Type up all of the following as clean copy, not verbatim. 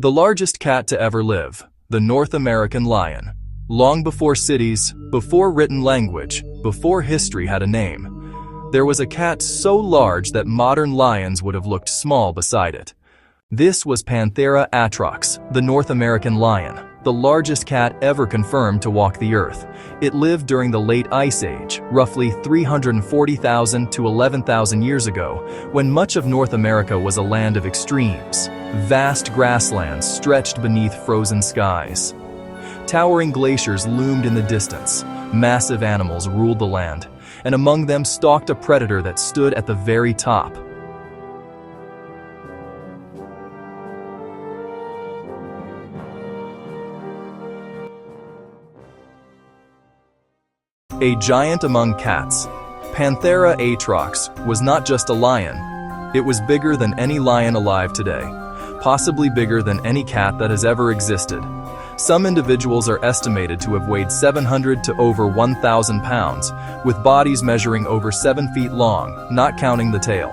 The largest cat to ever live, the North American lion. Long before cities, before written language, before history had a name, there was a cat so large that modern lions would have looked small beside it. This was Panthera atrox, the North American lion, the largest cat ever confirmed to walk the earth. It lived during the late Ice Age, roughly 340,000 to 11,000 years ago, when much of North America was a land of extremes. Vast grasslands stretched beneath frozen skies. Towering glaciers loomed in the distance. Massive animals ruled the land, and among them stalked a predator that stood at the very top. A giant among cats, Panthera atrox was not just a lion. It was bigger than any lion alive today, possibly bigger than any cat that has ever existed. Some individuals are estimated to have weighed 700 to over 1,000 pounds, with bodies measuring over 7 feet long, not counting the tail.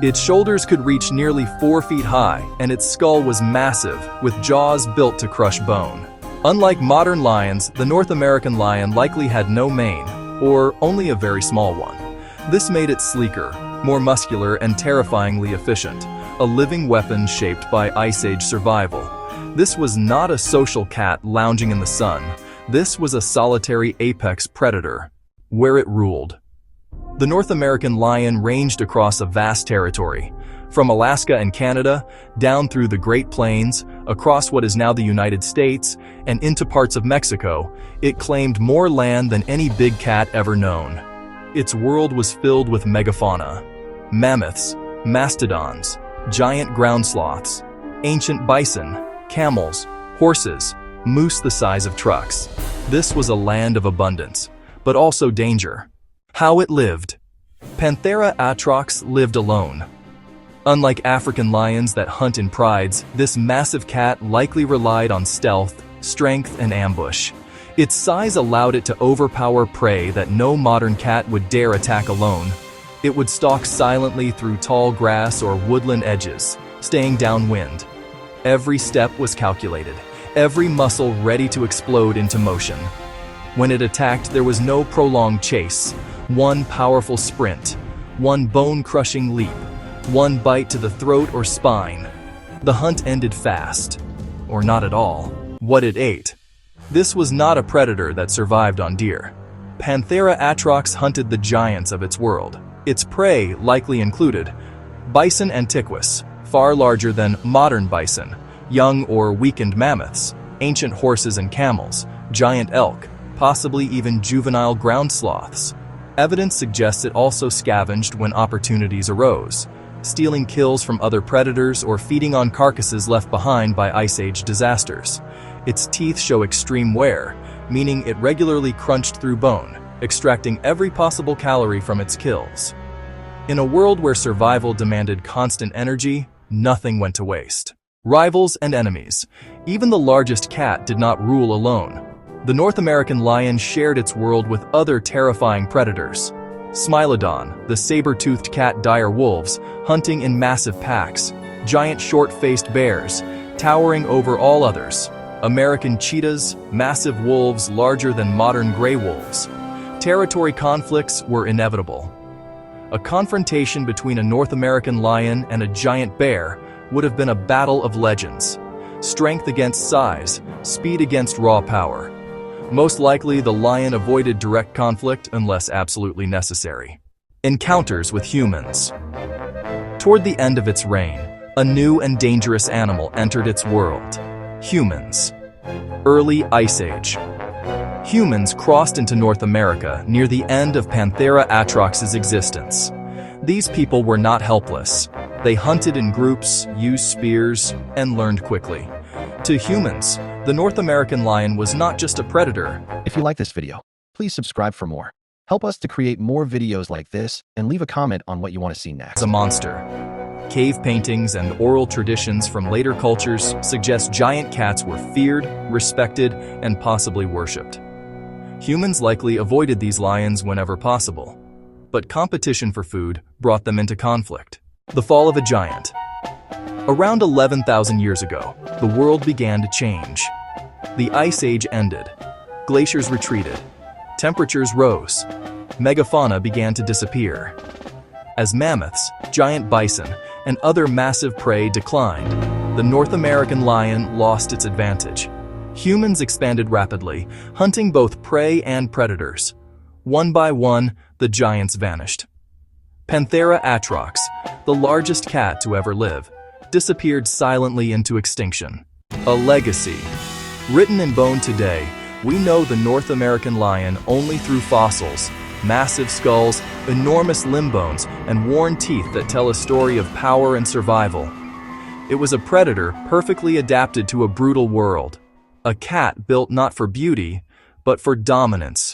Its shoulders could reach nearly 4 feet high, and its skull was massive, with jaws built to crush bone. Unlike modern lions, the North American lion likely had no mane, or only a very small one. This made it sleeker, more muscular, and terrifyingly efficient, a living weapon shaped by Ice Age survival. This was not a social cat lounging in the sun. This was a solitary apex predator, where it ruled. The North American lion ranged across a vast territory, from Alaska and Canada, down through the Great Plains, across what is now the United States, and into parts of Mexico. It claimed more land than any big cat ever known. Its world was filled with megafauna: mammoths, mastodons, giant ground sloths, ancient bison, camels, horses, moose the size of trucks. This was a land of abundance, but also danger. How it lived. Panthera atrox lived alone. Unlike African lions that hunt in prides, this massive cat likely relied on stealth, strength, and ambush. Its size allowed it to overpower prey that no modern cat would dare attack alone. It would stalk silently through tall grass or woodland edges, staying downwind. Every step was calculated, every muscle ready to explode into motion. When it attacked, there was no prolonged chase. One powerful sprint, one bone-crushing leap, one bite to the throat or spine. The hunt ended fast, or not at all. What it ate. This was not a predator that survived on deer. Panthera atrox hunted the giants of its world. Its prey likely included bison antiquus, far larger than modern bison, young or weakened mammoths, ancient horses and camels, giant elk, possibly even juvenile ground sloths. Evidence suggests it also scavenged when opportunities arose, stealing kills from other predators or feeding on carcasses left behind by Ice Age disasters. Its teeth show extreme wear, meaning it regularly crunched through bone, extracting every possible calorie from its kills. In a world where survival demanded constant energy, nothing went to waste. Rivals and enemies. Even the largest cat did not rule alone. The North American lion shared its world with other terrifying predators. Smilodon, the saber-toothed cat dire wolves, hunting in massive packs. Giant short-faced bears, towering over all others. American cheetahs, massive wolves larger than modern gray wolves. Territory conflicts were inevitable. A confrontation between a North American lion and a giant bear would have been a battle of legends. Strength against size, speed against raw power. Most likely, the lion avoided direct conflict unless absolutely necessary. Encounters with humans. Toward the end of its reign, a new and dangerous animal entered its world: humans. Early Ice Age. Humans crossed into North America near the end of Panthera atrox's existence. These people were not helpless. They hunted in groups, used spears, and learned quickly. To humans, the North American lion was not just a predator. If you like this video, please subscribe for more. Help us to create more videos like this and leave a comment on what you want to see next. As a monster. Cave paintings and oral traditions from later cultures suggest giant cats were feared, respected, and possibly worshipped. Humans likely avoided these lions whenever possible, but competition for food brought them into conflict. The fall of a giant. Around 11,000 years ago, the world began to change. The Ice Age ended. Glaciers retreated. Temperatures rose. Megafauna began to disappear. As mammoths, giant bison, and other massive prey declined, the North American lion lost its advantage. Humans expanded rapidly, hunting both prey and predators. One by one, the giants vanished. Panthera atrox, the largest cat to ever live, disappeared silently into extinction. A legacy. Written in bone today, we know the North American lion only through fossils, massive skulls, enormous limb bones, and worn teeth that tell a story of power and survival. It was a predator perfectly adapted to a brutal world. A cat built not for beauty, but for dominance.